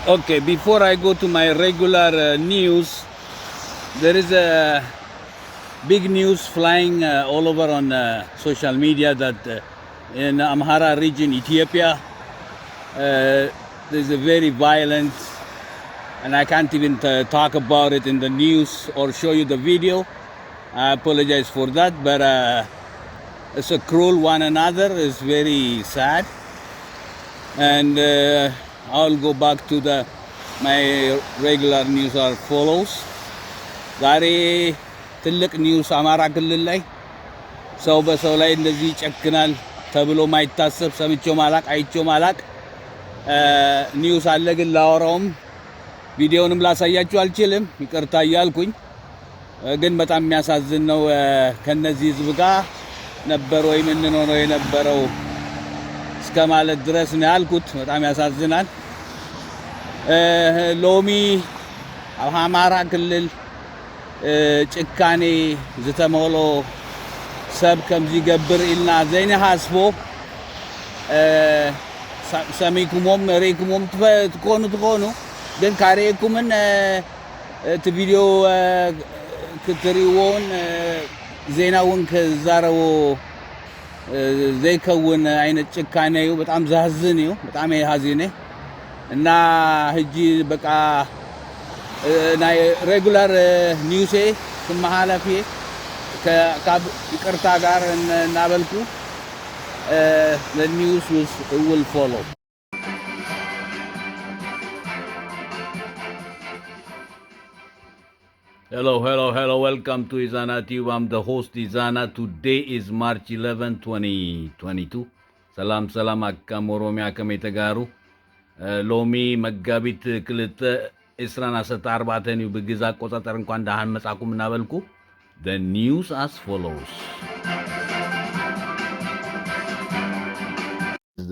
Okay, before I go to my regular news, there is a big news flying all over on social media that in Amhara region, Ethiopia, there's a very violent, and I can't even talk about it in the news or show you the video. I apologize for that, but it's a cruel one another. It's very sad, and I'll go back to my regular news are follows. ዛሬ ትልቅ ኒውስ አማራ ክልል ላይ ሰው በሰው ላይ እንደዚህ ይጨክናል ተብሎ ማይታሰብ ሰምቼው ማላቅ አይቼው ማላቅ ኒውስ አለ። ግን ላወራውም ቪዲዮንም ላሳያችሁ አልችልም፣ ይቅርታ እያልኩኝ። ግን በጣም የሚያሳዝን ነው። ከነዚህ ህዝብ ጋር ነበር ወይ ምን ነው የነበረው እስከ ማለት ድረስ ነው ያልኩት። በጣም ያሳዝናል። ሎሚ አማራ ክልል ጭካኔ ዝተመሎ ሰብ ከምዚ ገብር ኢልና ዘይነሃስቦ ሰሚኩሞም ሬኩሞም ትኮኑ ግን ካሬኩምን እቲ ቪድዮ ክትሪዎን ዜናውን ከዛረቦ ዘይከውን አይነት ጭካኔ እዩ። በጣም ዛዝን እዩ። በጣም ያዝኔ እና ህጂ በቃ ናይ ሬጉላር ኒውሴ ከመሃላፊ ከይቅርታ ጋር እናበልኩ the news will follow. Hello. Welcome to Ezana TV. I'm the host Ezana. Today is March 11, 2022. ሰላም አካም ኦሮሚያ ከመተጋሩ ሎሚ መጋቢት ክልተ እስራና 14 ነው በግዛ ቆጣጠር እንኳን ዳህን መጻኩም እናበልኩ። The news as follows.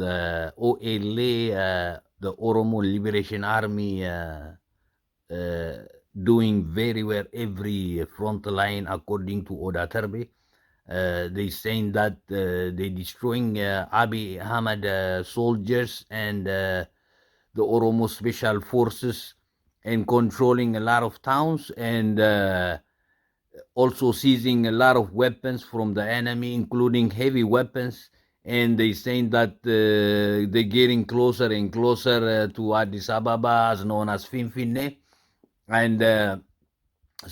The OLA, the Oromo Liberation Army, doing very well every front line according to Oda Terbe. They saying that they destroying Abiy Ahmed soldiers and the Oromo special forces and controlling a lot of towns and also seizing a lot of weapons from the enemy, including heavy weapons. And they saying that they're getting closer and closer to Addis Ababa, as known as Finfinne. And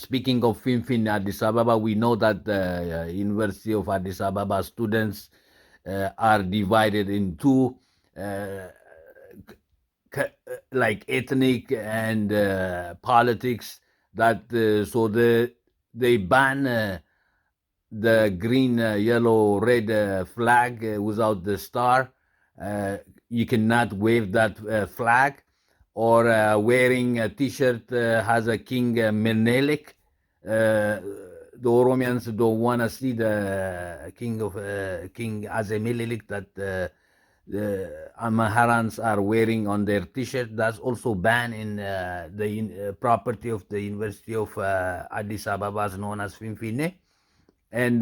speaking of Finfinne, Addis Ababa, we know that the University of Addis Ababa students are divided in two, like ethnic and politics. That so they ban the green, yellow, red flag without the star. You cannot wave that flag. Or wearing a t-shirt has a King Menelik. The Oromians don't want to see the King Azemelilik that the Amharans are wearing on their t-shirt. That's also banned in the property of the University of Addis Ababa, known as Finfinne. And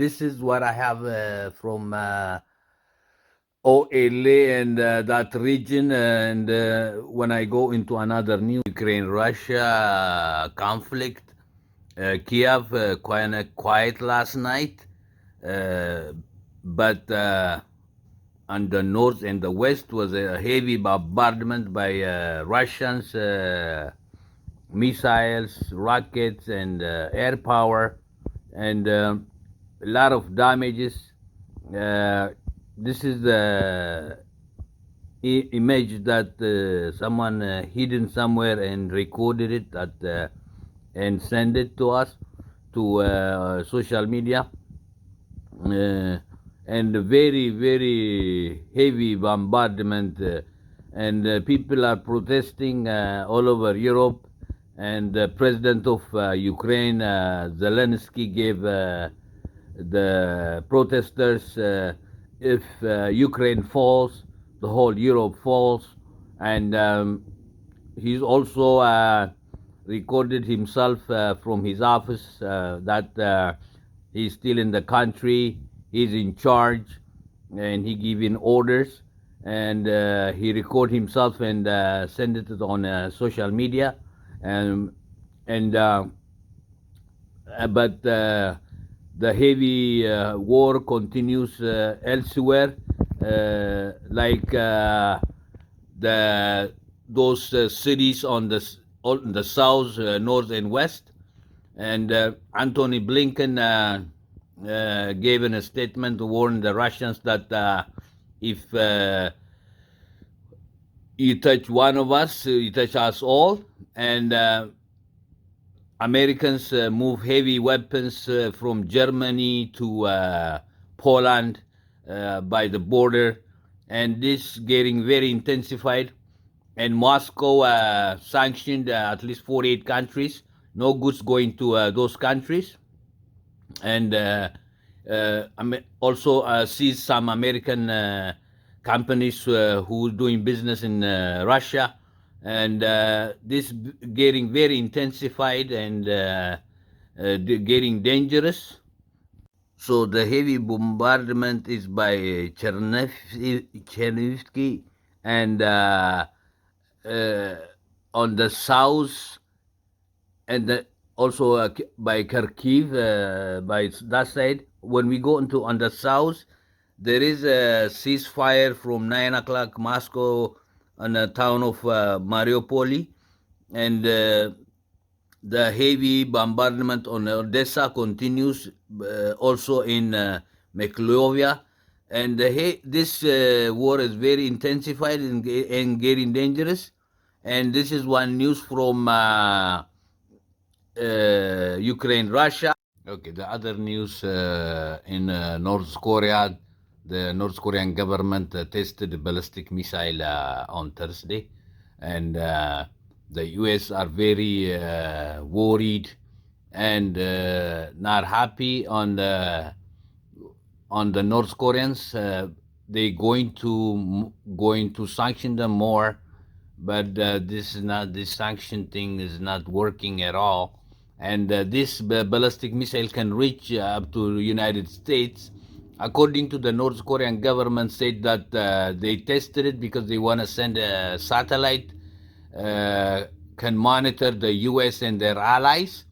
this is what I have from OLA and that region. And when I go into another news, Ukraine-Russia conflict, Kiev quite quiet last night, but on the north and the west was a heavy bombardment by Russians, missiles, rockets, and air power, and a lot of damages. This is the image that someone hidden somewhere and recorded it and sent it to us to social media. And very heavy bombardment, and people are protesting all over Europe. And the president of Ukraine, Zelensky, gave the protesters if Ukraine falls, the whole Europe falls. And he's also recorded himself from his office that he's still in the country, he's in charge, and he giving orders. and he record himself and send it on social media, and and but the heavy war continues elsewhere, like the those cities on the south, north, and west. And Antony Blinken gave in a statement to warn the Russians that if you touch one of us, you touch us all. And Americans move heavy weapons from Germany to Poland by the border, and this getting very intensified. And Moscow sanctioned at least 48 countries, no goods going to those countries, and also seized some American companies who doing business in Russia, and this getting very intensified and getting dangerous. So the heavy bombardment is by Chernivtsi and on the south, and also by Kharkiv, by that side. When we go into on the south, there is a ceasefire from 9 o'clock Moscow on the town of Mariupol, and the heavy bombardment on Odessa continues, also in Mykolaiv, and this war is very intensified and getting dangerous. And this is one news from Ukraine, Russia. Okay, the other news in North Korea, the North Korean government tested a ballistic missile on Thursday, and the U.S. are very worried and not happy on the North Koreans. They going to sanction them more, but this sanction thing is not working at all. And this ballistic missile can reach up to the United States. According to the North Korean government, said that they tested it because they want to send a satellite can monitor the U.S. and their allies,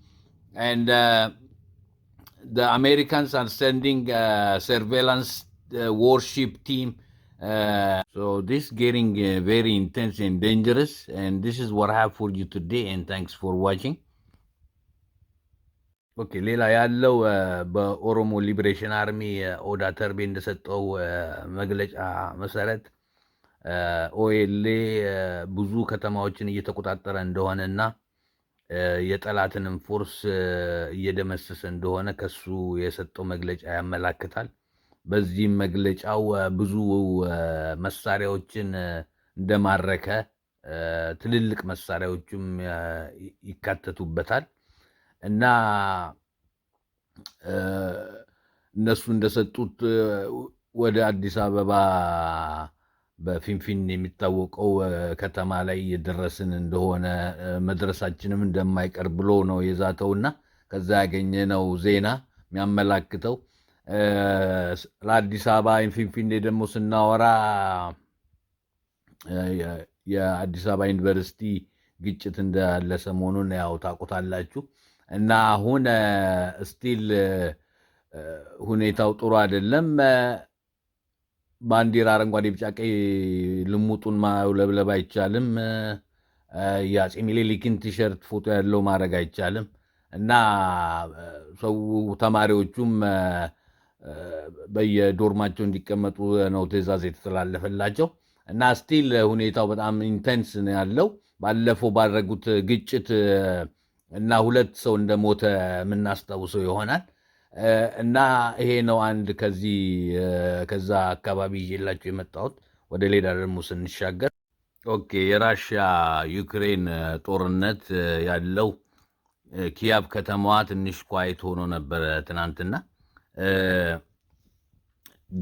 and the Americans are sending surveillance warship team. So this getting very intense and dangerous, and this is what I have for you today, and thanks for watching. ኦኬ ሌላ ያለው በኦሮሞ ሊብሬሽን አርሚ ኦዳ ተርቤ እንደሰጠው መግለጫ መሰረት ኦኤልኤ ብዙ ከተማዎችን እየተቆጣጠረ እንደሆነና የጠላትንም ፎርስ እየደመሰሰ እንደሆነ ከሱ የሰጠው መግለጫ ያመላክታል። በዚህም መግለጫው ብዙ መሳሪያዎችን እንደማረከ ትልልቅ መሳሪያዎችም ይካተቱበታል እና እነሱ እንደሰጡት ወደ አዲስ አበባ በፊንፊን የሚታወቀው ከተማ ላይ የደረስን እንደሆነ መድረሳችንም እንደማይቀር ብሎ ነው የዛተውና ከዛ ያገኘነው ዜና የሚያመላክተው። ለአዲስ አበባ ፊንፊኔ ደግሞ ስናወራ የአዲስ አበባ ዩኒቨርሲቲ ግጭት እንዳለ ሰሞኑን ያው ታውቁታላችሁ። እና አሁን ስቲል ሁኔታው ጥሩ አይደለም። ባንዲራ አረንጓዴ፣ ቢጫ፣ ቀይ ልሙጡን ማውለብለብ አይቻልም። የአፄ ሚኒሊክን ቲሸርት ፎቶ ያለው ማድረግ አይቻልም። እና ሰው ተማሪዎቹም በየዶርማቸው እንዲቀመጡ ነው ትዕዛዝ የተተላለፈላቸው። እና ስቲል ሁኔታው በጣም ኢንቴንስ ነው ያለው። ባለፈው ባደረጉት ግጭት እና 2 ሰው እንደሞተ የምናስታውሰው ይሆናል። እና ይሄ ነው አንድ ከዛ አካባቢ ይዤላችሁ የመጣሁት። ወደ ሌላ ደግሞ ስንሻገር ኦኬ የራሽያ ዩክሬን ጦርነት ያለው ኪያቭ ከተማዋ ትንሽ ኳይት ሆኖ ነበረ ትናንትና።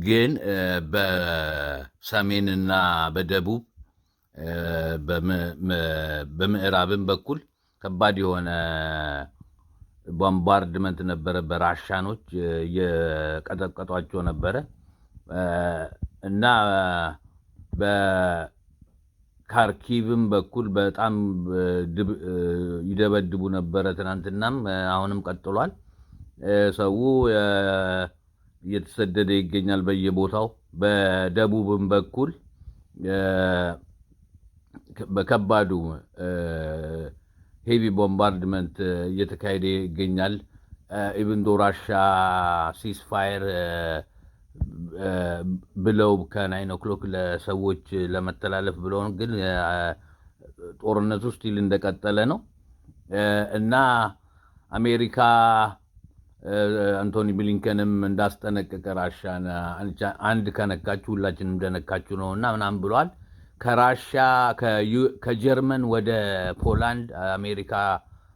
ግን በሰሜንና በደቡብ በምዕራብም በኩል ከባድ የሆነ ቦምባርድመንት ነበረ። በራሻኖች የቀጠቀጧቸው ነበረ እና በካርኪቭም በኩል በጣም ይደበድቡ ነበረ ትናንትናም አሁንም ቀጥሏል ሰው እየተሰደደ ይገኛል በየቦታው በደቡብም በኩል በከባዱ ሄቪ ቦምባርድመንት እየተካሄደ ይገኛል ኢቭን ዶ ራሻ ሲስፋየር ብለው ከ9 o'clock ለሰዎች ለመተላለፍ ብለው ግን ጦርነቱ ስቲል እንደቀጠለ ነው እና አሜሪካ አንቶኒ ብሊንከንም እንዳስጠነቀቀ ራሻን አንድ ከነካችሁ ሁላችንም እንደነካችሁ ነውና ምናምን ብሏል ከራሻ ከጀርመን ወደ ፖላንድ አሜሪካ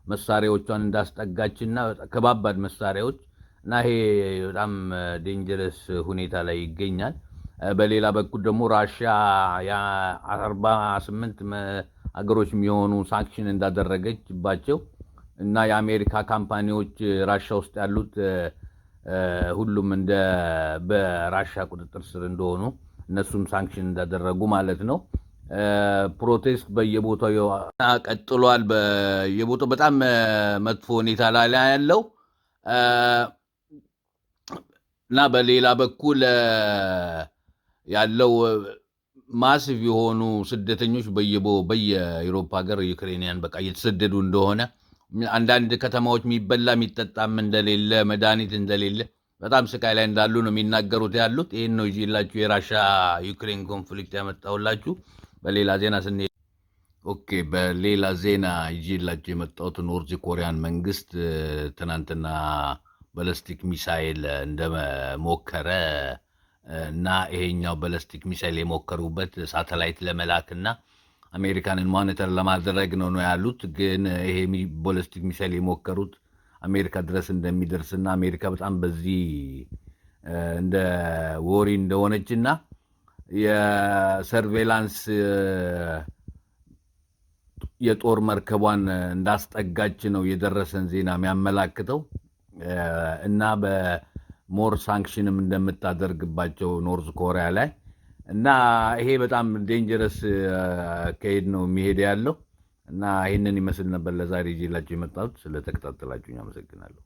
መሳሪያዎቿን እንዳስጠጋችና ከባባድ መሳሪያዎች እና ይሄ በጣም ዴንጀረስ ሁኔታ ላይ ይገኛል በሌላ በኩል ደግሞ ራሻ ያ48 አገሮች የሚሆኑ ሳንክሽን እንዳደረገችባቸው እና የአሜሪካ ካምፓኒዎች ራሻ ውስጥ ያሉት ሁሉም እንደ በራሻ ቁጥጥር ስር እንደሆኑ እነሱም ሳንክሽን እንዳደረጉ ማለት ነው ፕሮቴስት በየቦታው ቀጥሏል በየቦታው በጣም መጥፎ ሁኔታ ላይ ያለው እና በሌላ በኩል ያለው ማሲቭ የሆኑ ስደተኞች በየአውሮፓ ሀገር ዩክሬኒያን በቃ እየተሰደዱ እንደሆነ አንዳንድ ከተማዎች የሚበላ የሚጠጣም እንደሌለ መድኃኒት እንደሌለ በጣም ስቃይ ላይ እንዳሉ ነው የሚናገሩት ያሉት ይሄን ነው ይላችሁ የራሻ ዩክሬን ኮንፍሊክት ያመጣውላችሁ በሌላ ዜና ስንሄድ ኦኬ በሌላ ዜና ይላችሁ የመጣሁት ኖርዝ ኮሪያን መንግስት ትናንትና ባላስቲክ ሚሳኤል እንደሞከረ እና ይሄኛው ባላስቲክ ሚሳኤል የሞከሩበት ሳተላይት ለመላክና አሜሪካንን ሞኒተር ለማድረግ ነው ያሉት ግን ይሄ ባላስቲክ ሚሳኤል የሞከሩት አሜሪካ ድረስ እንደሚደርስና አሜሪካ በጣም በዚህ እንደ ወሪ እንደሆነችና የሰርቬላንስ የጦር መርከቧን እንዳስጠጋች ነው የደረሰን ዜና የሚያመላክተው እና በሞር ሳንክሽንም እንደምታደርግባቸው ኖርዝ ኮሪያ ላይ እና ይሄ በጣም ዴንጀረስ ከሄድ ነው የሚሄድ ያለው እና ይሄንን ይመስል ነበር ለዛሬ ይዤላችሁ የመጣሁት ስለተከታተላችሁኝ አመሰግናለሁ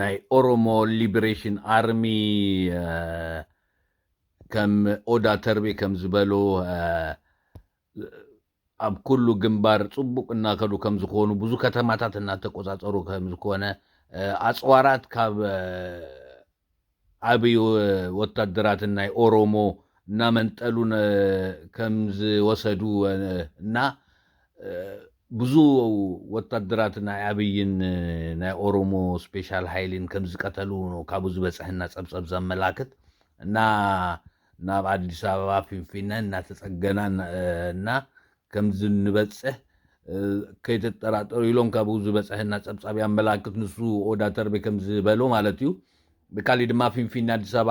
ናይ ኦሮሞ ሊበሬሽን አርሚ ከም ኦዳ ተርቤ ከም ዝበሎ ኣብ ኩሉ ግንባር ጽቡቅ እናከዱ ከም ዝኾኑ ብዙ ከተማታት እናተቆጻጸሩ ከም ዝኾነ አጽዋራት ካብ ዓብይ ወታደራት ናይ ኦሮሞ እና መንጠሉን ከም ዝወሰዱ እና ብዙ ወታደራት ናይ ዓብይን ናይ ኦሮሞ ስፔሻል ሃይልን ከም ዝቀተሉ ነው ካብ ዝበጽሕና ጸብጸብ ዘመላክት እና ናብ አዲስ አበባ ፊንፊነ እናተጸገና እና ከም ዝንበጽሕ ከይተጠራጠሩ ኢሎም ካብ ዝበጽሕና ጸብጻብ ያመላክት ንሱ ኦዳ ተርቤ ከም ዝበሎ ማለት እዩ ብካሊእ ድማ ፊንፊነ አዲስ አበባ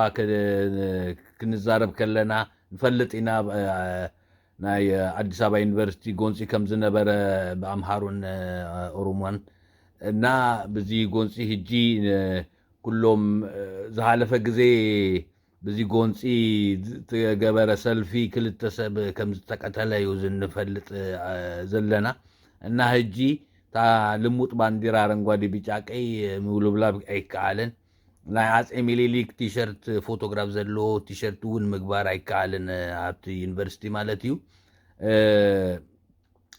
ክንዛረብ ከለና ንፈልጥ ኢና ናይ አዲስ አበባ ዩኒቨርሲቲ ጎንፂ ከም ዝነበረ በአምሃሩን ኦሮሞን እና በዚ ጎንፂ ሕጂ ኩሎም ዝሃለፈ ግዜ በዚ ጎንፂ ተገበረ ሰልፊ ክልተ ሰብ ከም ዝተቀተለ እዩ ዝንፈልጥ ዘለና እና ሕጂ ታ ልሙጥ ባንዲራ አረንጓዴ ቢጫ ቀይ ምውልብላብ አይከአልን ናይ አፄ ሚኒሊክ ቲሸርት ፎቶግራፍ ዘሎ ቲሸርት እውን ምግባር አይከአልን ኣብቲ ዩኒቨርሲቲ ማለት እዩ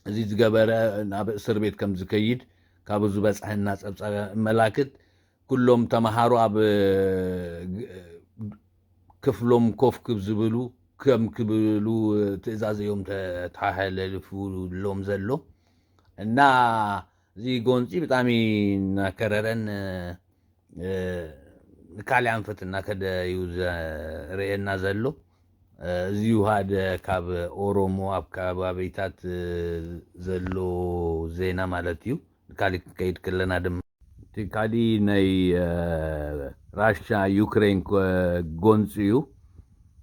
እዚ ዝገበረ ናብ እስር ቤት ከም ዝከይድ ካብ ዝበፅሐና ፀብፃብ መላክት ኩሎም ተማሃሮ ኣብ ክፍሎም ኮፍ ክብዝብሉ ከም ክብሉ ትእዛዝ እዮም ተሓላልፉሎም ዘሎ እና እዚ ጎንፂ ብጣዕሚ እናከረረን ንካልእ ኣንፈት እናከደ እዩ ዘርእየና ዘሎ እዚኡ ሓደ ካብ ኦሮሞ ኣብ ከባቢታት ዘሎ ዜና ማለት እዩ ካሊእ ከይድ ከለና ድማ ካሊእ ናይ ራሻ ዩክሬን ጎንፂ እዩ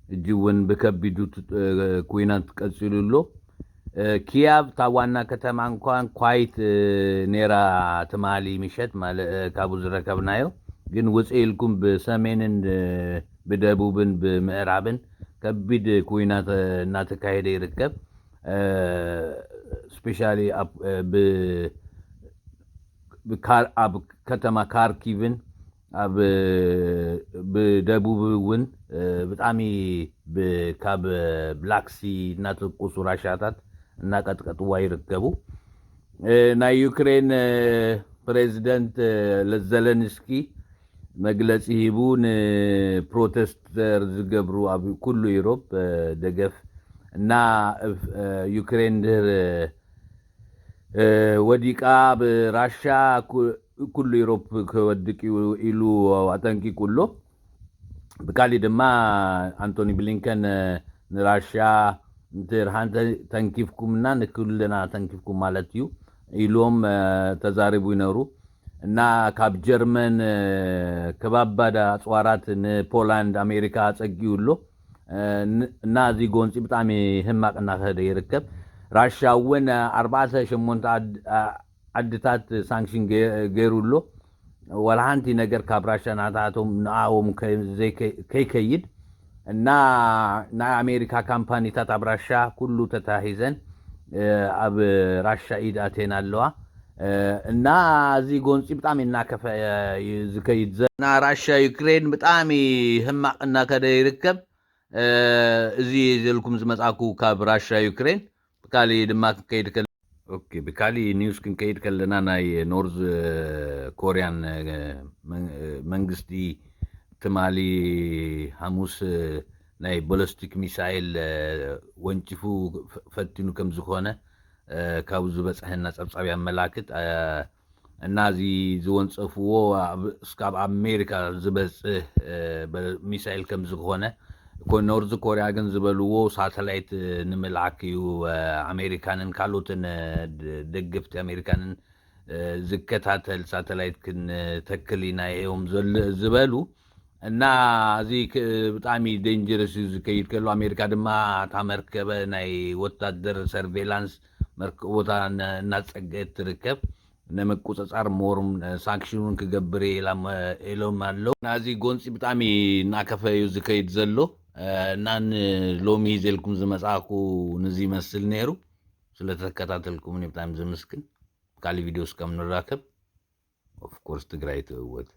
እጂ እውን ብከቢዱ ኩናት ቀፂሉ ኣሎ ኪያቭ ታ ዋና ከተማ እንኳን ኳይት ኔራ ትማሊ ምሸት ካብኡ ዝረከብናዮ ግን ውፅእ ኢልኩም ብሰሜንን ብደቡብን ብምዕራብን ከቢድ ኩናት እናተካሄደ ይርከብ ስፔሻሊ ኣብ ከተማ ካርኪቭን ኣብ ብደቡብ እውን ብጣዕሚ ካብ ብላክሲ እናተቆሱ ራሻታት እናቀጥቀጥዋ ይርከቡ ናይ ዩክሬን ፕሬዚደንት ዘለንስኪ መግለፂ ሂቡ ንፕሮቴስተር ዝገብሩ ኣብ ኩሉ ዩሮፕ ደገፍ እና ዩክሬን ድር ወዲቃ ብራሻ ኩሉ ዩሮፕ ከወድቅ ኢሉ አጠንቂቁሎ ብካሊ ድማ አንቶኒ ብሊንከን ንራሻ እንትርሃን ተንኪፍኩምና ንኩልና ተንኪፍኩም ማለት እዩ ኢሎም ተዛሪቡ ይነሩ እና ካብ ጀርመን ከባባዳ አጽዋራት ንፖላንድ አሜሪካ ጸጊዩሎ እና እዚ ጎንፂ ብጣዕሚ ህማቅና ከደ ይርከብ ራሻ ወን 48 ዓድታት ሳንክሽን ገይሩሎ ወላሃንቲ ነገር ካብ ራሻ ናታቶም ንአዎም ከይከይድ እና ናይ አሜሪካ ካምፓኒታት ኣብ ራሻ ኩሉ ተታሂዘን ኣብ ራሻ ኢድ አቴን ኣለዋ እና እዚ ጎንፂ ብጣዕሚ እናከፈ ዝከይድ ዘና ራሻ ዩክሬን ብጣዕሚ ህማቅና ከደ ይርከብ እዚ ዘልኩም ዝመጻኩ ካብ ራሻ ዩክሬን ብካሊ ድማ ከይድ ከለ ኦኬ ብካሊ ኒውስ ክንከይድ ከለና ናይ ኖርዝ ኮሪያን መንግስቲ ትማሊ ሐሙስ ናይ ቦሊስቲክ ሚሳይል ወንጭፉ ፈቲኑ ከም ዝኾነ ካብ ዝበጽሐና ጸብጻብ ያመላክት እና እዚ ዝወንጸፍዎ እስካብ አሜሪካ ዝበጽሕ ሚሳይል ከም ዝኾነ ኖርዝ ኮሪያ ግን ዝበልዎ ሳተላይት ንምልዓክ እዩ አሜሪካንን ካልኦትን ደገፍቲ አሜሪካንን ዝከታተል ሳተላይት ክንተክል ኢና እዮም ዝበሉ እና እዚ ብጣዕሚ ዴንጀረስ ዝከይድ ከሎ አሜሪካ ድማ ታመርከበ ናይ ወታደር ሰርቬላንስ መርከቦታ እናጸገት ትርከብ ነመቆጻጻር ሞርም ሳንክሽኑን ክገብር ኢሎም አለው ናዚ ጎንፂ ብጣዕሚ እናከፈ እዩ ዝከይድ ዘሎ እናን ሎሚ ዘልኩም ዝመጻኩ ንዚ መስል ነይሩ ስለተከታተልኩም ብጣዕሚ ዘመስግን ካሊ ቪዲዮስ ከም ንራከብ ኦፍ ኮርስ ትግራይ ትወት